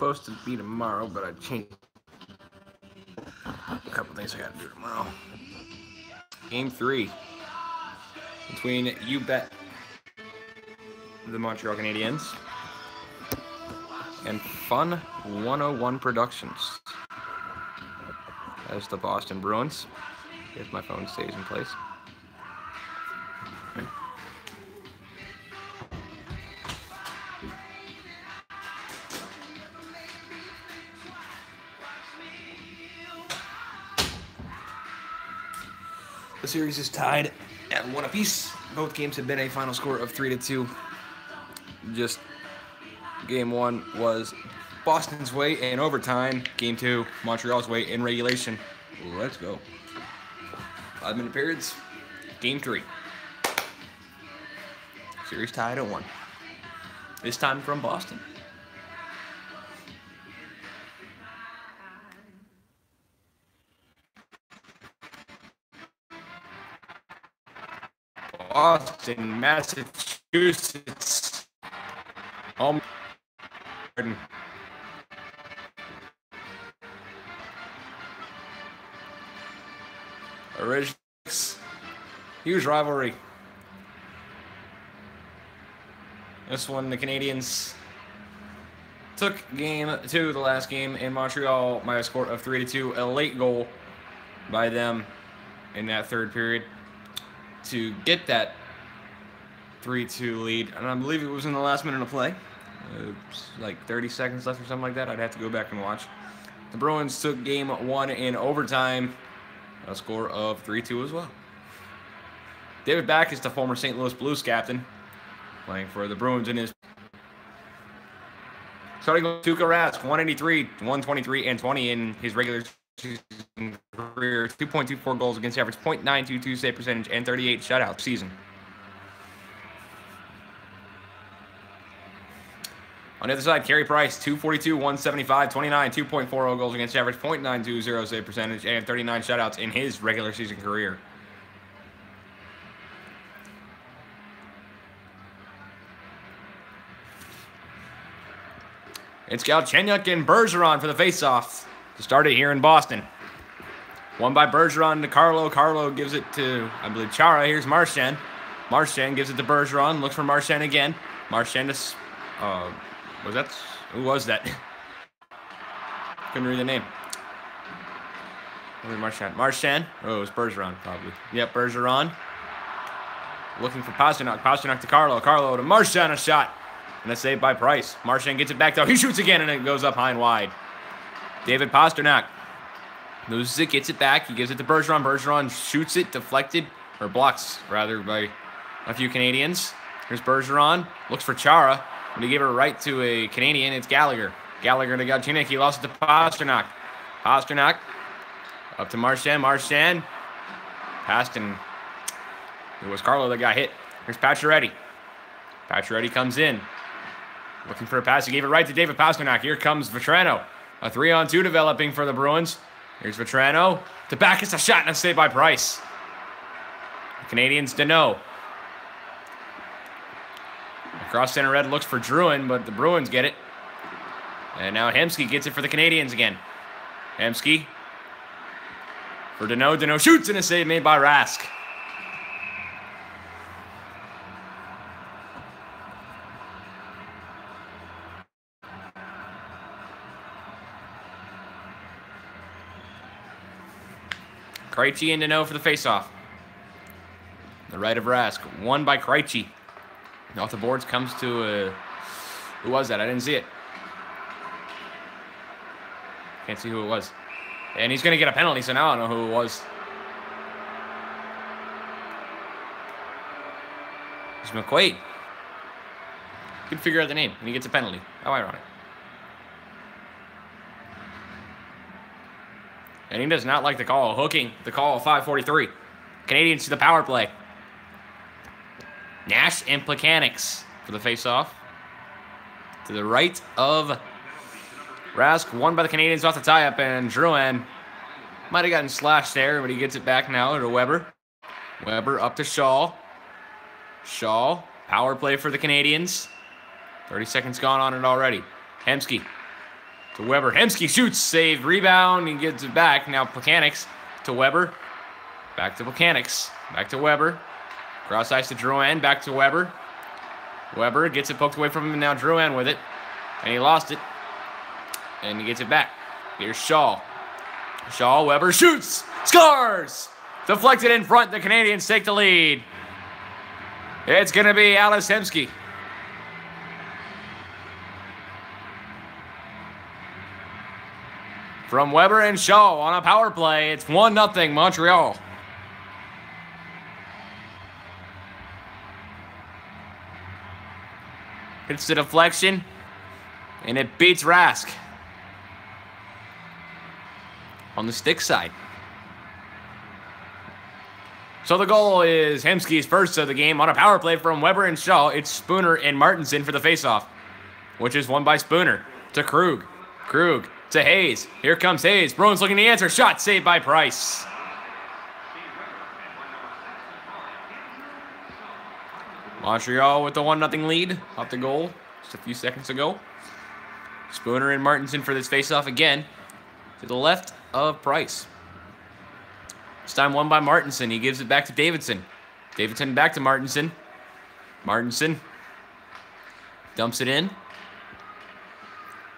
supposed to be tomorrow, but I changed a couple things I got to do tomorrow. Game 3 between You Bet, the Montreal Canadiens, and Fun 101 Productions as the Boston Bruins. If my phone stays in place. The series is tied at 1 apiece. Both games have been a final score of 3-2. Just game 1 was Boston's way in overtime. Game 2, Montreal's way in regulation. Let's go. 5-minute periods. Game 3. Series tied at 1. This time from Boston. Boston, Massachusetts. Home. Original. Huge rivalry. This one, the Canadiens took game 2, the last game, in Montreal by a score of 3-2. A late goal by them in that third period to get that 3-2 lead. And I believe it was in the last minute of play. Like 30 seconds left or something like that. I'd have to go back and watch. The Bruins took game 1 in overtime. A score of 3-2 as well. David Back is the former St. Louis Blues captain, playing for the Bruins in his starting with Tuukka Rask, 183, 123, and 20 in his regular season career. 2.24 goals against average, .922 save percentage, and 38 shutouts season. On the other side, Carey Price, 242, 175, 29, 2.40 goals against average, .920 save percentage, and 39 shutouts in his regular season career. It's Galchenyuk and Bergeron for the faceoff to start it here in Boston. Won by Bergeron to Carlo. Carlo gives it to, I believe, Chara. Here's Marchand. Marchand gives it to Bergeron. Looks for Marchand again. Marchand is, who was that? Couldn't read the name. Marchand. Marchand. Oh, it was Bergeron, probably. Yep, Bergeron. Looking for Pastrnak. Pastrnak to Carlo. Carlo to Marchand, a shot. And a save by Price. Marchand gets it back down. He shoots again, and it goes up high and wide. David Pastrnak loses it, gets it back. He gives it to Bergeron. Bergeron shoots it, deflected, or blocks, rather, by a few Canadians. Here's Bergeron. Looks for Chara. When he gave it right to a Canadian, it's Gallagher. Gallagher to Galchenyuk. He lost it to Pastrnak. Pastrnak up to Marchand. Marchand passed, and it was Carlo that got hit. Here's Pacioretty. Pacioretty comes in. Looking for a pass. He gave it right to David Pastrnak. Here comes Vetrano. A 3-on-2 developing for the Bruins. Here's Vetrano. To back, it's a shot and a save by Price. The Canadiens Deneau. Across center red looks for Drouin, but the Bruins get it. And now Hemsky gets it for the Canadiens again. Hemsky for Deneau. Deneau shoots and a save made by Rask. Krejci and Deneau for the faceoff. The right of Rask. Won by Krejci. Off the boards comes to who was that? I didn't see it. Can't see who it was. And he's going to get a penalty, so now I don't know who it was. It's McQuaid. Couldn't figure out the name, and he gets a penalty. How ironic. And he does not like the call. Hooking the call of 5:43. Canadiens to the power play. Nash and Plekanec for the faceoff. To the right of Rask. Won by the Canadiens off the tie-up, and Drouin might have gotten slashed there, but he gets it back now to Weber. Weber up to Shaw. Shaw, power play for the Canadiens. 30 seconds gone on it already. Hemsky to Weber. Hemsky shoots, saved, rebound, he gets it back. Now Plekanec to Weber. Back to Plekanec. Back to Weber. Cross ice to Drouin. Back to Weber. Weber gets it poked away from him, and now Drouin with it. And he lost it. And he gets it back. Here's Shaw. Shaw, Weber shoots! Scores! Deflected in front. The Canadiens take the lead. It's going to be Ales Hemsky. From Weber and Shaw on a power play. It's 1-0 Montreal. Hits the deflection, and it beats Rask on the stick side. So the goal is Hemsky's first of the game on a power play from Weber and Shaw. It's Spooner and Martinson for the faceoff, which is won by Spooner to Krug. Krug to Hayes. Here comes Hayes. Bruins looking to answer. Shot saved by Price. Montreal with the 1-0 lead off the goal just a few seconds ago. Spooner and Martinson for this faceoff again to the left of Price. This time won by Martinson. He gives it back to Davidson. Davidson back to Martinson. Martinson dumps it in.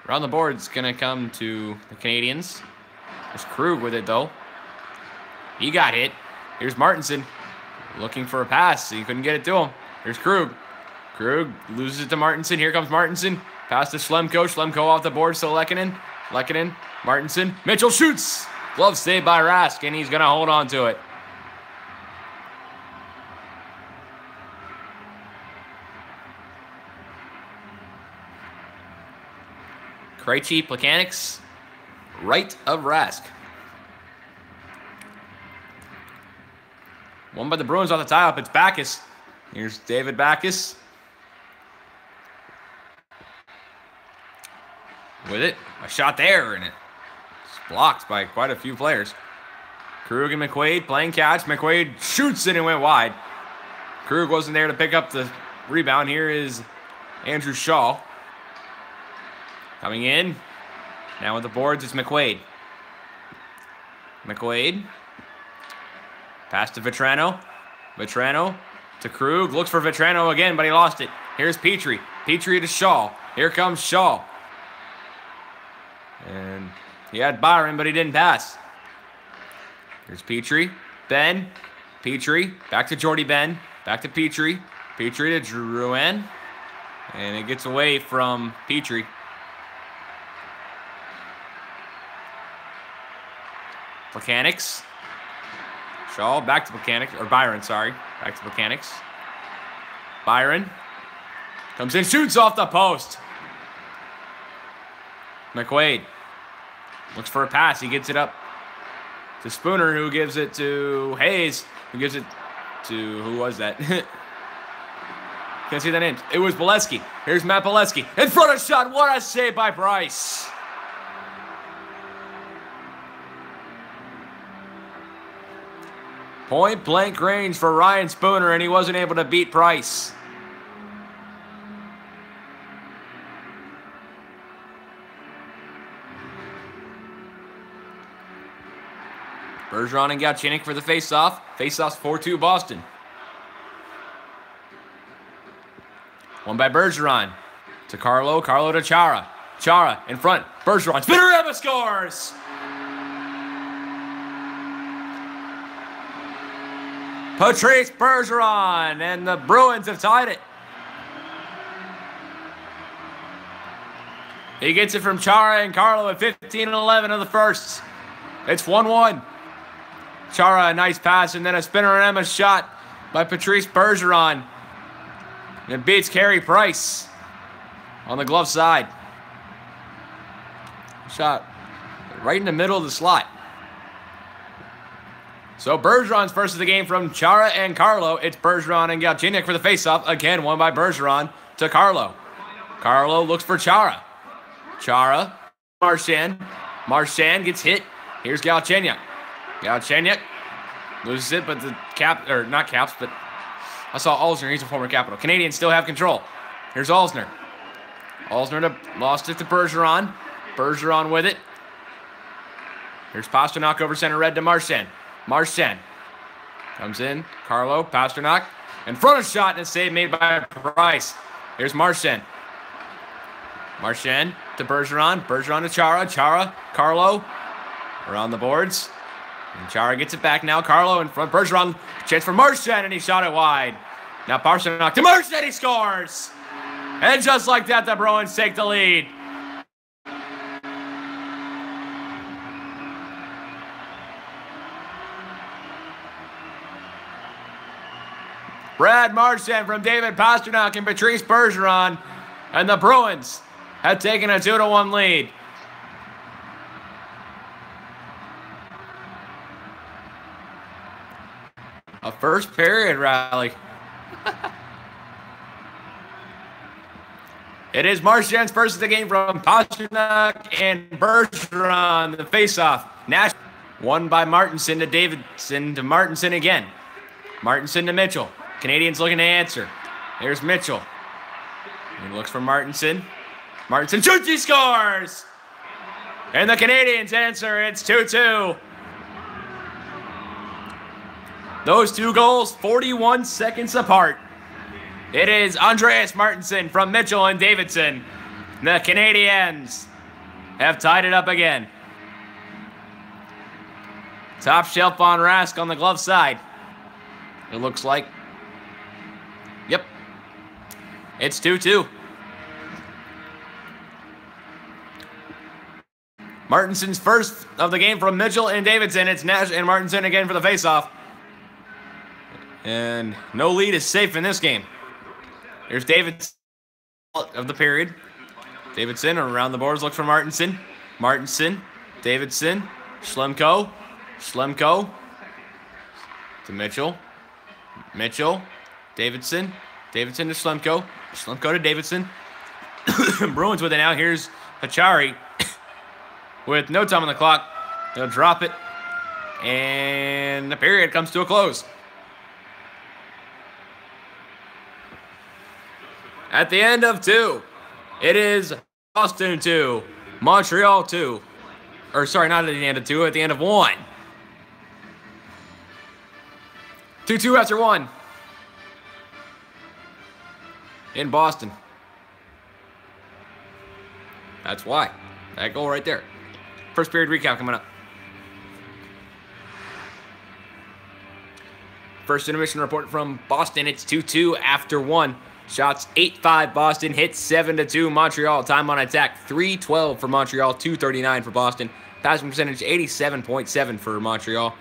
Around the board, it's going to come to the Canadiens. There's Krug with it, though. He got hit. Here's Martinson looking for a pass. He couldn't get it to him. Here's Krug. Krug loses it to Martinson. Here comes Martinson. Pass to Schlemko. Schlemko off the board. So Lehkonen. Lehkonen. Martinson. Mitchell shoots. Glove saved by Rask, and he's going to hold on to it. Krejci, Plekanec, right of Rask. Won by the Bruins on the tie-up. It's Backes. Here's David Backes. With it. A shot there, and it's blocked by quite a few players. Krug and McQuaid playing catch. McQuaid shoots it and went wide. Krug wasn't there to pick up the rebound. Here is Andrew Shaw. Coming in. Now with the boards, it's McQuaid. McQuaid. Pass to Vetrano. Vetrano to Krug. Looks for Vetrano again, but he lost it. Here's Petrie. Petrie to Shaw. Here comes Shaw. And he had Byron, but he didn't pass. Here's Petrie. Ben. Petrie. Back to Jordy Ben. Back to Petrie. Petrie to Drouin. And it gets away from Petrie. Plekanec. Shaw back to Plekanec. Or Byron, sorry. Back to Plekanec. Byron. Comes in, shoots off the post. McQuaid. Looks for a pass. He gets it up to Spooner, who gives it to Hayes. Who gives it to, who was that? Can't see that name. It was Bolesky. Here's Matt Bolesky. In front of shot. What a save by Price. Point blank range for Ryan Spooner, and he wasn't able to beat Price. Bergeron and Galchenyuk for the faceoff. Faceoff's 4-2 Boston. Won by Bergeron to Carlo. Carlo to Chara. Chara in front. Bergeron. Spinnerama scores! Patrice Bergeron, and the Bruins have tied it. He gets it from Chara and Carlo at 15-11 of the first. It's 1-1. Chara, a nice pass, and then a spinner shot by Patrice Bergeron. And it beats Carey Price on the glove side. Shot right in the middle of the slot. So Bergeron's first of the game from Chara and Carlo. It's Bergeron and Galchenyuk for the faceoff. Again, won by Bergeron to Carlo. Carlo looks for Chara. Chara, Marchand. Marchand gets hit. Here's Galchenyuk. Galchenyuk loses it, but the not Caps, but I saw Alzner. He's a former Capital. Canadiens still have control. Here's Alzner. Alzner lost it to Bergeron. Bergeron with it. Here's Pastrnak over center red to Marchand. Marchand comes in. Carlo, Pastrnak. In front of shot, and a save made by Price. Here's Marchand. Marchand to Bergeron. Bergeron to Chara. Chara, Carlo. Around the boards. And Chara gets it back now. Carlo in front. Bergeron. Chance for Marchand, and he shot it wide. Now Pastrnak to Marchand. He scores. And just like that, the Bruins take the lead. Brad Marchand from David Pastrnak and Patrice Bergeron. And the Bruins have taken a 2-1 lead. A first period rally. It is Marchand's first of the game from Pastrnak and Bergeron. The faceoff. Nash won by Martinson to Davidson to Martinson again. Martinson to Mitchell. Canadiens looking to answer. Here's Mitchell. He looks for Martinson. Martinson shoots, he scores! And the Canadiens answer, it's 2-2. Those two goals, 41 seconds apart. It is Andreas Martinson from Mitchell and Davidson. The Canadiens have tied it up again. Top shelf on Rask on the glove side. It looks like. Yep. It's 2-2. Martinson's first of the game from Mitchell and Davidson. It's Nash and Martinson again for the faceoff. And no lead is safe in this game. Here's Davidson of the period. Davidson around the boards, look for Martinson. Martinson, Davidson, Schlemko. Schlemko to Mitchell. Mitchell, Davidson. Davidson to Schlemko. Schlemko to Davidson. Bruins with it now. Here's Hachari with no time on the clock. They'll drop it. And the period comes to a close. At the end of 2, it is Boston 2, Montreal 2. Or sorry, not at the end of 2, at the end of 1. 2-2 after 1. In Boston. That's why. That goal right there. First period recap coming up. First intermission report from Boston. It's 2-2 after 1. Shots 8-5 Boston. Hits 7-2 Montreal. Time on attack 3-12 for Montreal. 239 for Boston. Passing percentage 87.7 for Montreal.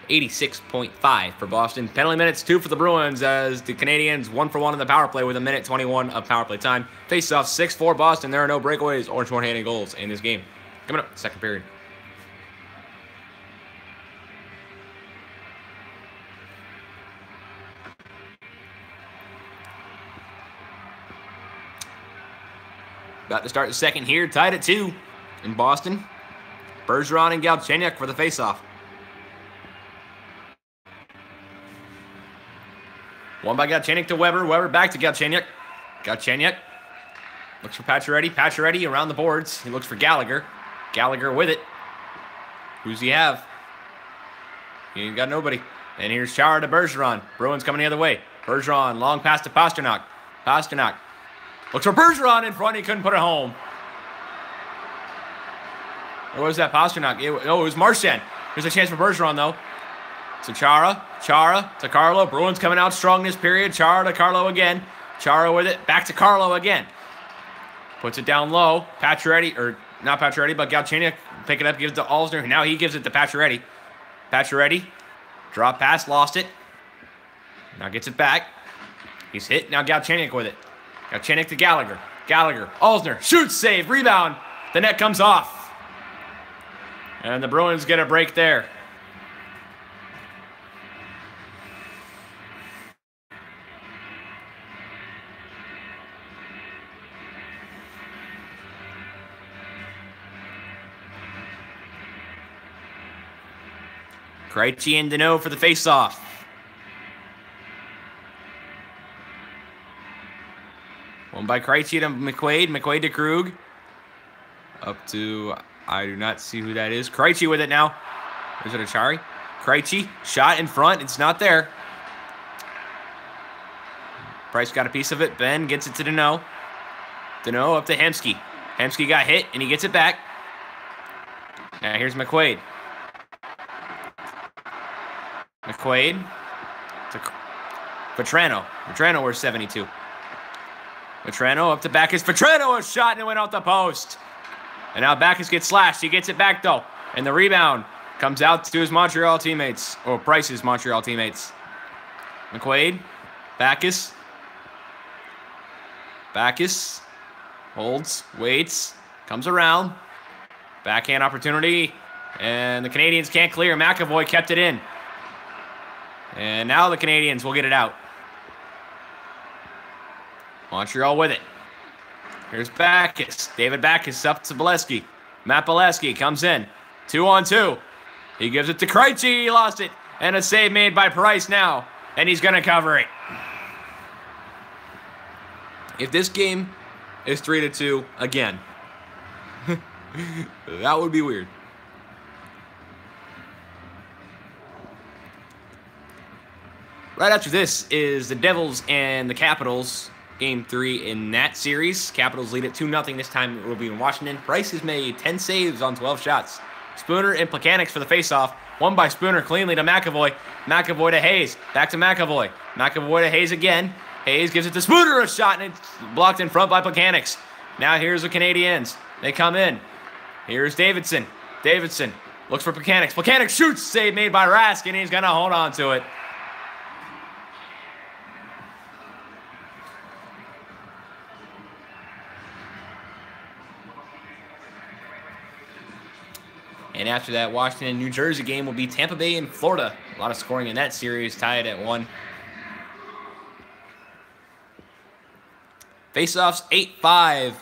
86.5 for Boston. Penalty minutes 2 for the Bruins as the Canadiens 1-for-1 in the power play with a minute 21 of power play time. Face-off 6-4 Boston. There are no breakaways or shorthanded goals in this game. Coming up, second period. About to start the second here, tied at 2 in Boston. Bergeron and Galchenyuk for the faceoff. One by Galchenyuk to Weber. Weber back to Galchenyuk. Galchenyuk looks for Pacioretty. Pacioretty around the boards. He looks for Gallagher. Gallagher with it. Who's he have? He ain't got nobody. And here's Chara to Bergeron. Bruins coming the other way. Bergeron, long pass to Pastrnak. Pastrnak looks for Bergeron in front. He couldn't put it home. Or was that Pastrnak? It was Marchand. Here's a chance for Bergeron, though. So Chara to Carlo. Bruins coming out strong this period. Chara to Carlo again. Chara with it. Back to Carlo again. Puts it down low. Pacioretty, or not Pacioretty, but Galchenyuk pick it up, gives it to Alsner. Now he gives it to Pacioretty. Pacioretty, drop pass, lost it. Now gets it back. He's hit. Now Galchenyuk with it. Galchenyuk to Gallagher. Gallagher, Alsner, shoots, save, rebound. The net comes off. And the Bruins get a break there. Krejci and Deneau for the faceoff. One by Krejci to McQuaid. McQuaid to Krug. Up to, I do not see who that is. Krejci with it now. Is it Achari? Krejci, shot in front. It's not there. Price got a piece of it. Ben gets it to Deneau. Deneau up to Hemsky. Hemsky got hit, and he gets it back. Now here's McQuaid. McQuaid to Vetrano. Vetrano wears 72. Vetrano up to Backus. Vetrano, a shot, and it went out the post. And now Backus gets slashed. He gets it back, though. And the rebound comes out to his Montreal teammates. Or Price's Montreal teammates. McQuaid. Backus. Backus. Holds. Waits. Comes around. Backhand opportunity. And the Canadiens can't clear. McAvoy kept it in. And now the Canadiens will get it out. Montreal with it. Here's Backus. David Backus up to Bolesky. Matt Bolesky comes in. 2-on-2. He gives it to Krejci. He lost it. And a save made by Price now. And he's going to cover it. If this game is 3-2 again, that would be weird. Right after this is the Devils and the Capitals. Game 3 in that series. Capitals lead it 2-0 this time. It will be in Washington. Price has made 10 saves on 12 shots. Spooner and Plekanec for the faceoff. Won by Spooner cleanly to McAvoy. McAvoy to Hayes. Back to McAvoy. McAvoy to Hayes again. Hayes gives it to Spooner, a shot, and it's blocked in front by Plekanec. Now here's the Canadiens. They come in. Here's Davidson. Davidson looks for Plekanec. Plekanec shoots. Save made by Rask, and he's going to hold on to it. And after that, Washington, New Jersey game will be Tampa Bay and Florida. A lot of scoring in that series, tied at 1. Faceoffs 8-5.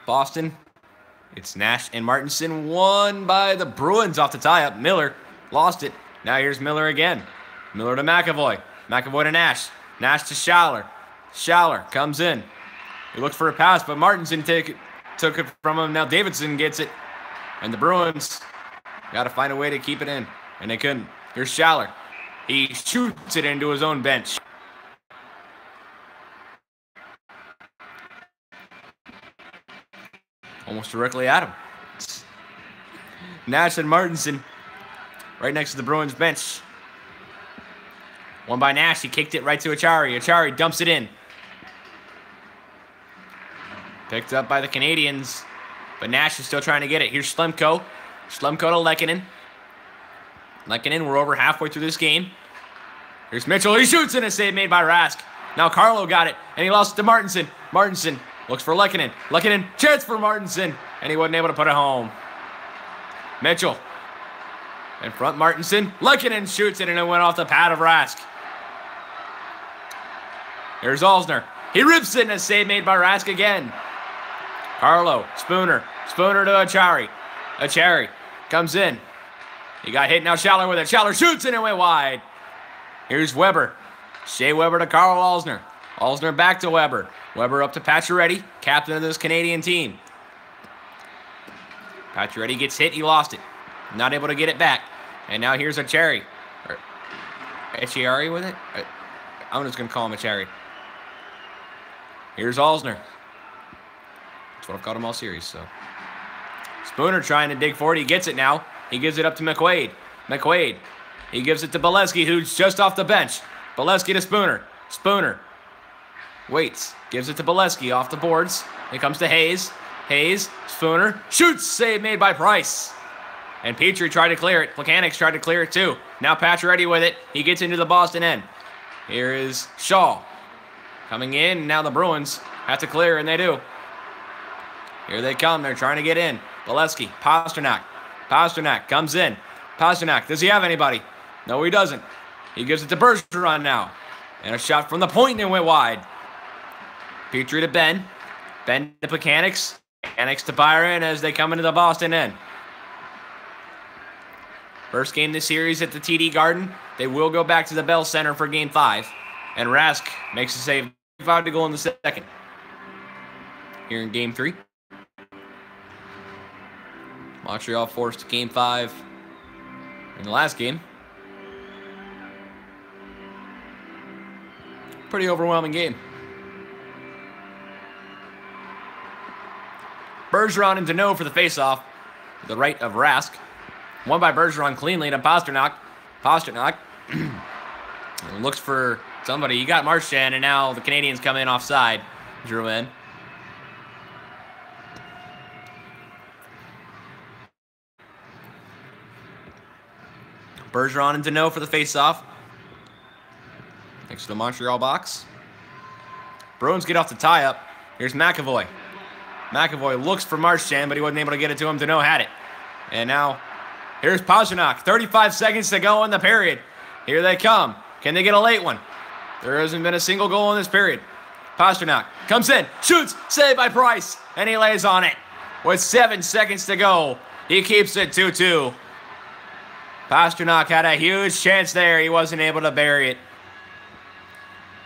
Boston. It's Nash and Martinson, won by the Bruins off the tie-up. Miller lost it. Now here's Miller again. Miller to McAvoy. McAvoy to Nash. Nash to Schaller. Schaller comes in. He looked for a pass, but Martinson took it from him. Now Davidson gets it. And the Bruins got to find a way to keep it in. And they couldn't. Here's Schaller. He shoots it into his own bench. Almost directly at him. Nash and Martinson right next to the Bruins bench. One by Nash. He kicked it right to Achari. Achari dumps it in. Picked up by the Canadiens. But Nash is still trying to get it. Here's Schlemko. Schlemko to Lehkonen. Lehkonen, we're over halfway through this game. Here's Mitchell. He shoots, and a save made by Rask. Now Carlo got it, and he lost it to Martinson. Martinson looks for Lehkonen. Lehkonen, chance for Martinson, and he wasn't able to put it home. Mitchell. In front, Martinson. Lehkonen shoots it, and it went off the pad of Rask. Here's Alzner. He rips it, and a save made by Rask again. Carlo, Spooner. Spooner to Achari. Achari comes in. He got hit. Now Schaller with it. Schaller shoots, and it went wide. Here's Weber. Shea Weber to Carl Alzner. Alzner back to Weber. Weber up to Pacioretty, captain of this Canadian team. Pacioretty gets hit. He lost it. Not able to get it back. And now here's Achari. Achari with it? I'm just going to call him Achari. Here's Alzner. That's what I've called him all series, so. Spooner trying to dig for it. He gets it now. He gives it up to McQuaid. McQuaid. He gives it to Bolesky, who's just off the bench. Bolesky to Spooner. Spooner. Waits. Gives it to Bolesky off the boards. It comes to Hayes. Hayes. Spooner. Shoots. Save made by Price. And Petrie tried to clear it. Plekanec tried to clear it too. Now Pacioretty with it. He gets into the Boston end. Here is Shaw. Coming in. Now the Bruins have to clear, and they do. Here they come. They're trying to get in. Bolesky. Pasternak. Pasternak comes in. Pasternak. Does he have anybody? No, he doesn't. He gives it to Bergeron now. And a shot from the point, and it went wide. Petrie to Ben. Ben to Plekanec. Plekanec to Byron as they come into the Boston end. First game this series at the TD Garden. They will go back to the Bell Center for Game 5. And Rask makes a save. 5 to go in the second. Here in Game 3. Montreal forced Game 5 in the last game. Pretty overwhelming game. Bergeron and Deneau for the faceoff. To the right of Rask. Won by Bergeron cleanly to Pastrnak. Pastrnak looks for somebody. You got Marchand, and now the Canadiens come in offside. Drouin. Bergeron and Deneau for the faceoff. Next to the Montreal box. Bruins get off the tie-up. Here's McAvoy. McAvoy looks for Marchand, but he wasn't able to get it to him. Deneau had it. And now, here's Pastrnak. 35 seconds to go in the period. Here they come. Can they get a late one? There hasn't been a single goal in this period. Pastrnak comes in, shoots, saved by Price, and he lays on it. With 7 seconds to go, he keeps it 2-2. Pastrnak had a huge chance there. He wasn't able to bury it.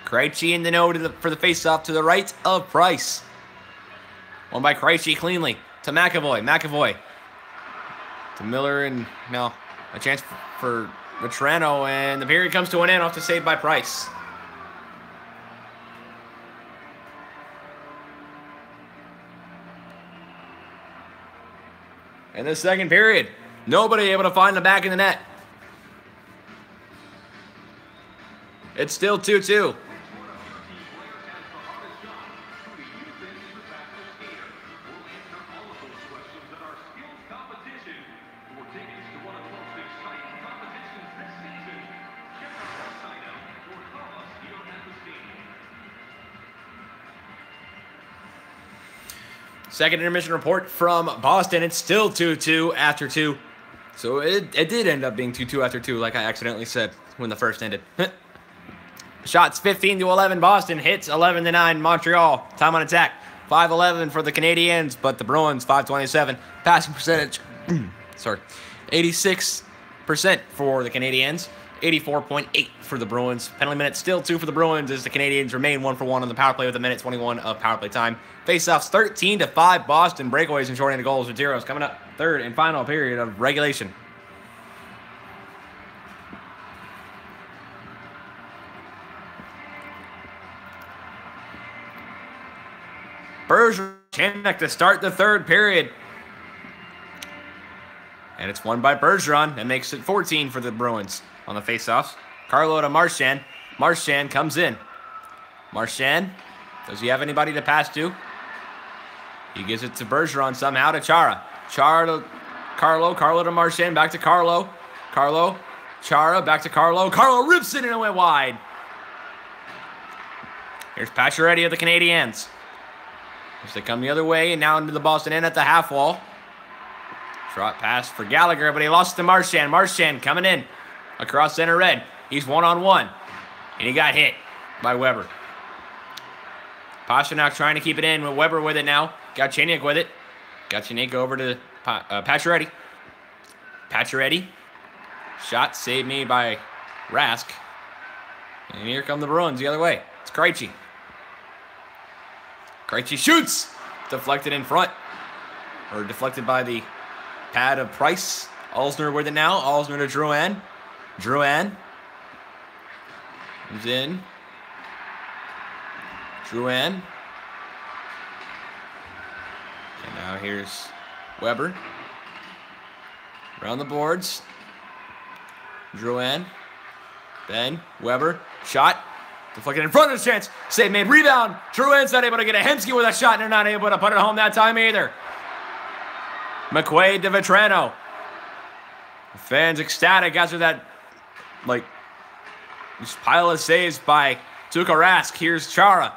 Krejci and Deneau for the faceoff to the right of Price. Won by Krejci cleanly to McAvoy. McAvoy to Miller, and now a chance for Vetrano, and the period comes to an end off the save by Price. In the second period, nobody able to find the back of the net. It's still 2-2. Second intermission report from Boston. It's still 2-2 after 2. So it did end up being 2-2 after 2, like I accidentally said when the first ended. Shots 15-11 Boston. Hits 11-9 Montreal. Time on attack 5-11 for the Canadiens, but the Bruins 5-27. Passing percentage, sorry, 86% for the Canadiens. 84.8 for the Bruins. Penalty minutes still 2 for the Bruins as the Canadiens remain 1-for-1 on the power play with a minute 21 of power play time. Faceoffs 13-5 Boston. Breakaways and shorthanded goals with zeros. Coming up, third and final period of regulation. Bergeron to start the third period. And it's won by Bergeron. That makes it 14 for the Bruins on the faceoffs. Carlo to Marchand. Marchand comes in. Marchand, does he have anybody to pass to? He gives it to Bergeron somehow to Chara. Chara to Carlo. Carlo to Marchand. Back to Carlo. Carlo. Chara. Back to Carlo. Carlo rips it and it went wide. Here's Pacioretty of the Canadiens. As they come the other way and now into the Boston end at the half wall. Short pass for Gallagher, but he lost to Marchand. Marchand coming in across center red. He's one-on-one. And he got hit by Weber. Pastrnak trying to keep it in with Weber with it now. Galchenyuk with it. Galchenyuk over to Pacioretty. Pacioretty. Shot saved made by Rask. And here come the Bruins the other way. It's Krejci. Krejci shoots. Deflected in front. Or deflected by the pad of Price. Alzner with it now. Alzner to Drouin. Drouin. Comes in. Drouin. And now here's Weber. Around the boards. Drouin. Ben. Weber. Shot. Deflected in front of the chance. Save made. Rebound. Drouin's not able to get a Hemsky with a shot, and they're not able to put it home that time either. McQuaid to Vetrano. Fans ecstatic after that, this pile of saves by Tuukka Rask. Here's Chara.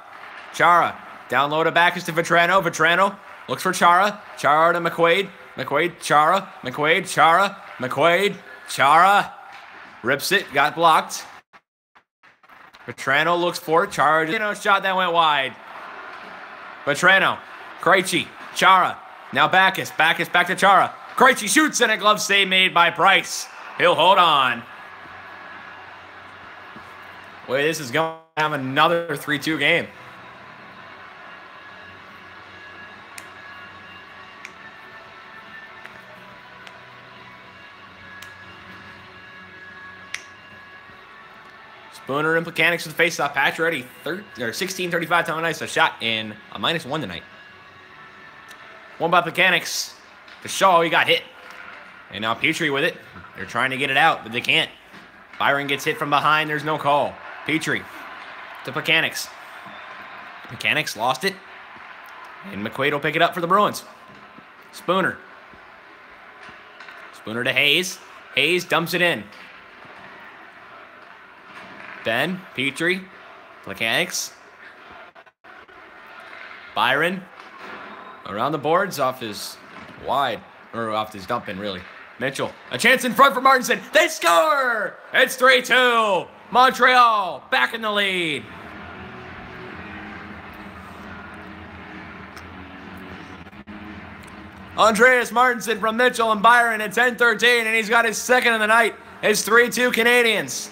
Chara. Down low to back is to Vetrano. Vetrano looks for Chara. Chara to McQuaid. McQuaid, Chara. McQuaid, Chara. McQuaid, Chara. Rips it. Got blocked. Vetrano looks for it. Chara. Shot that went wide. Vetrano. Krejci. Chara. Now Backus. Backus back to Chara. Krejci shoots and a glove save made by Price. He'll hold on. Wait, this is going to have another 3-2 game. Spooner and Mechanics with the faceoff. Pacioretty, 16:35 time on ice. A shot in a -1 tonight. One by Mechanics. To Shaw, he got hit. And now Petrie with it. They're trying to get it out, but they can't. Byron gets hit from behind. There's no call. Petrie to Mechanics. Mechanics lost it. And McQuaid will pick it up for the Bruins. Spooner. Spooner to Hayes. Hayes dumps it in. Ben, Petrie, Mechanics. Byron. Around the boards off his off his dump in, really. Mitchell, a chance in front for Martinson. They score! It's 3-2. Montreal back in the lead. Andreas Martinson from Mitchell and Byron at 10:13, and he's got his second of the night. It's 3-2 Canadiens.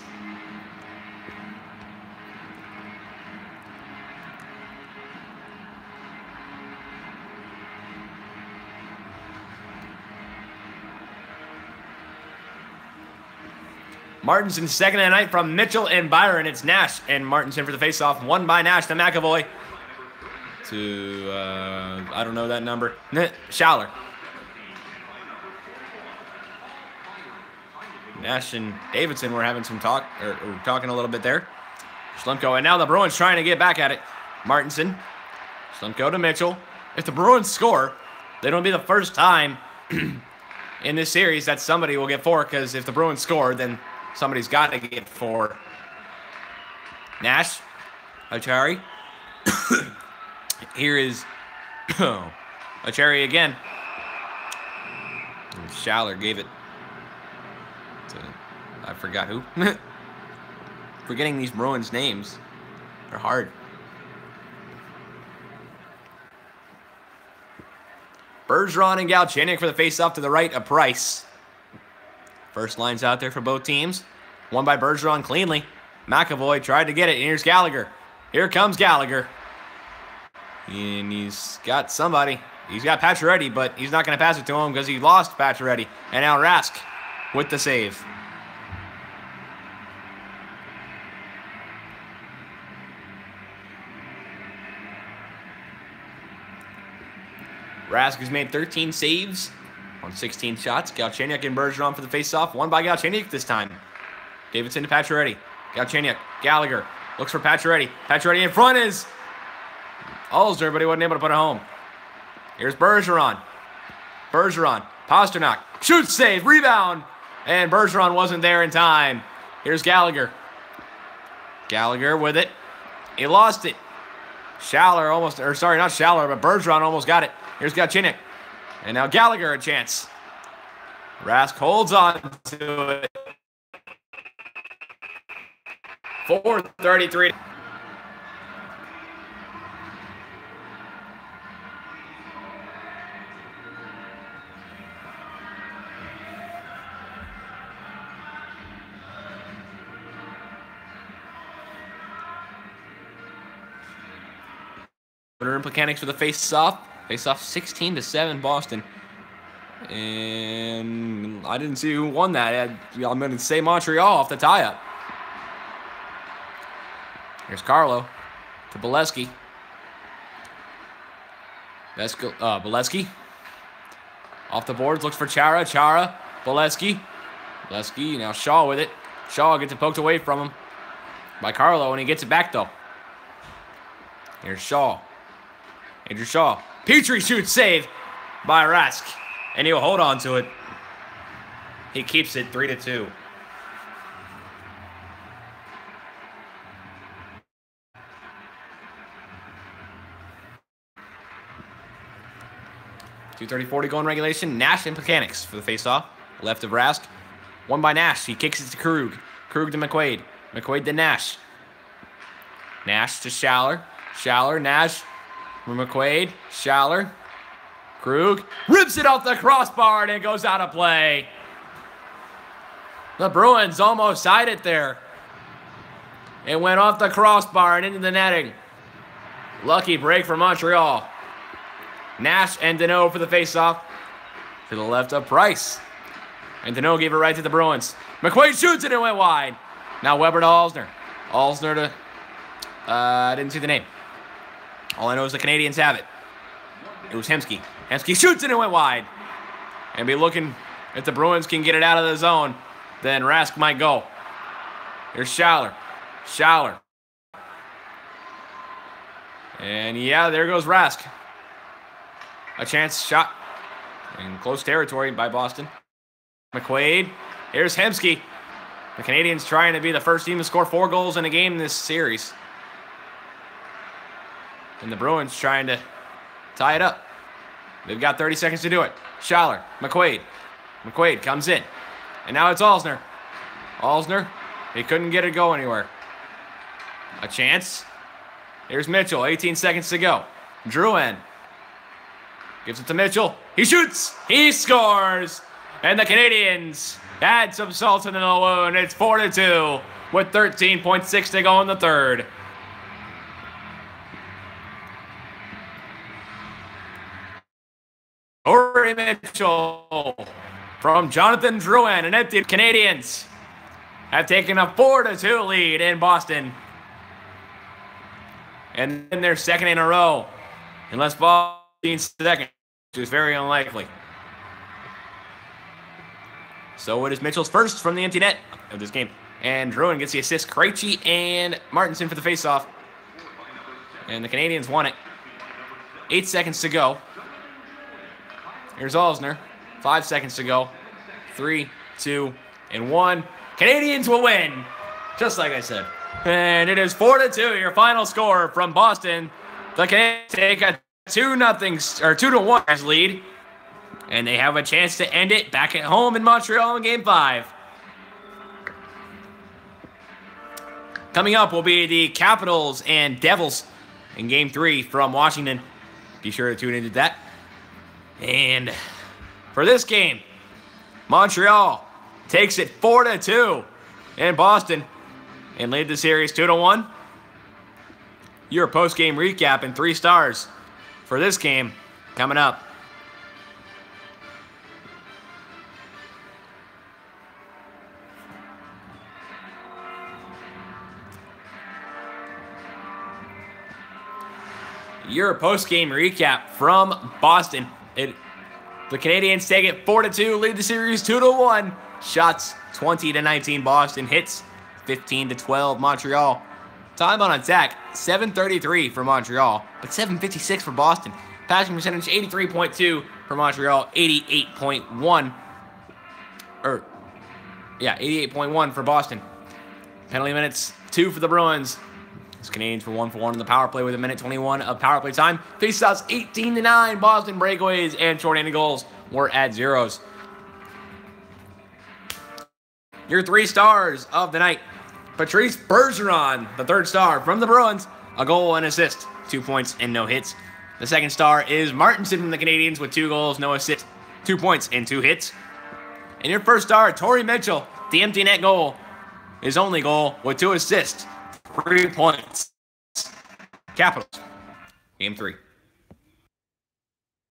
Martinson second of the night from Mitchell and Byron. It's Nash and Martinson for the faceoff. One by Nash to McAvoy. To, I don't know that number. Schaller. Nash and Davidson were having some talk, or talking a little bit there. Schlemko, and now the Bruins trying to get back at it. Martinson. Schlemko to Mitchell. If the Bruins score, then it'll be the first time in this series that somebody will get 4, because if the Bruins score, then somebody's got to get 4. Nash. Achari. Here is Achari again. And Schaller gave it to, I forgot who. Forgetting these Bruins names. They're hard. Bergeron and Galchenyuk for the faceoff to the right of Price. First line's out there for both teams. One by Bergeron cleanly. McAvoy tried to get it, and here's Gallagher. Here comes Gallagher. And he's got somebody. He's got Pacioretty, but he's not going to pass it to him because he lost Pacioretty. And now Rask with the save. Rask has made 13 saves on 16 shots. Galchenyuk and Bergeron for the faceoff. One by Galchenyuk this time. Davidson to Pacioretty. Galchenyuk. Gallagher looks for Pacioretty. Pacioretty in front is Alzer, but he wasn't able to put it home. Here's Bergeron. Bergeron. Pasternak. Shoots, save, rebound. And Bergeron wasn't there in time. Here's Gallagher. Gallagher with it. He lost it. Schaller almost, or sorry, not Schaller, but Bergeron almost got it. Here's Galchenyuk. And now Gallagher a chance. Rask holds on to it. 4:33. Mechanics for the face-off. Face-off 16-7 Boston. And I didn't see who won that. I'm going to say Montreal off the tie-up. Here's Carlo to Bolesky. Bolesky. Off the boards, looks for Chara. Chara. Bolesky. Bolesky, now Shaw with it. Shaw gets it poked away from him by Carlo, and he gets it back, though. Here's Shaw. Andrew Shaw. Petrie shoots, save by Rask. And he'll hold on to it. He keeps it 3-2. .230-40 goal in regulation. Nash and Mechanics for the faceoff. Left of Rask. One by Nash. He kicks it to Krug. Krug to McQuaid. McQuaid to Nash. Nash to Schaller. Schaller, Nash. From McQuaid. Schaller. Krug. Rips it off the crossbar and it goes out of play. The Bruins almost tied it there. It went off the crossbar and into the netting. Lucky break for Montreal. Nash and Deneau for the faceoff. To the left of Price. And Deneau gave it right to the Bruins. McQuaid shoots it and it went wide. Now Weber to Alzner. Alsner to... I didn't see the name. All I know is the Canadiens have it. It was Hemsky. Hemsky shoots and it went wide. And be looking if the Bruins can get it out of the zone, then Rask might go. Here's Schaller. Schaller. And yeah, there goes Rask. A chance shot in close territory by Boston. McQuaid. Here's Hemsky. The Canadiens trying to be the first team to score 4 goals in a game in this series. And the Bruins trying to tie it up. They've got 30 seconds to do it. Schaller. McQuaid. McQuaid comes in. And now it's Alsner. Alsner. He couldn't get it go anywhere. A chance. Here's Mitchell. 18 seconds to go. Drouin. Gives it to Mitchell. He shoots. He scores. And the Canadiens add some salt in the wound. It's 4-2 with 13.6 to go in the third. Torrey Mitchell from Jonathan Drouin, an empty. Canadiens have taken a 4-2 lead in Boston. And then their second in a row. Unless Boston second, which is very unlikely. So it is Mitchell's first from the empty net of this game. And Drouin gets the assist. Krejci and Martinson for the faceoff. And the Canadiens won it. 8 seconds to go. Here's Alsner. 5 seconds to go. 3, 2, and 1. Canadiens will win. Just like I said. And it is 4-2, your final score from Boston. The Canadiens take a 2-1 lead. And they have a chance to end it back at home in Montreal in Game 5. Coming up will be the Capitals and Devils in Game 3 from Washington. Be sure to tune into that. And for this game, Montreal takes it 4-2 in Boston and lead the series 2-1. Your post-game recap in 3 stars for this game coming up. Your post-game recap from Boston. The Canadiens take it 4-2, lead the series 2-1. Shots 20-19 Boston, hits 15-12 Montreal. Time on attack 7:33 for Montreal, but 7:56 for Boston. Passing percentage 83.2 for Montreal, 88.1. 88.1 for Boston. Penalty minutes 2 for the Bruins. These Canadiens were 1 for 1 in the power play with 1:21 of power play time. Faceoffs 18-9. Boston breakaways and short-handed goals were at zeros. Your 3 stars of the night. Patrice Bergeron, the 3rd star from the Bruins. A goal and assist. 2 points and no hits. The 2nd star is Martinson from the Canadiens with 2 goals, no assists. 2 points and 2 hits. And your 1st star, Torrey Mitchell, the empty net goal. His only goal with 2 assists. 3 points. Capitals. Game 3.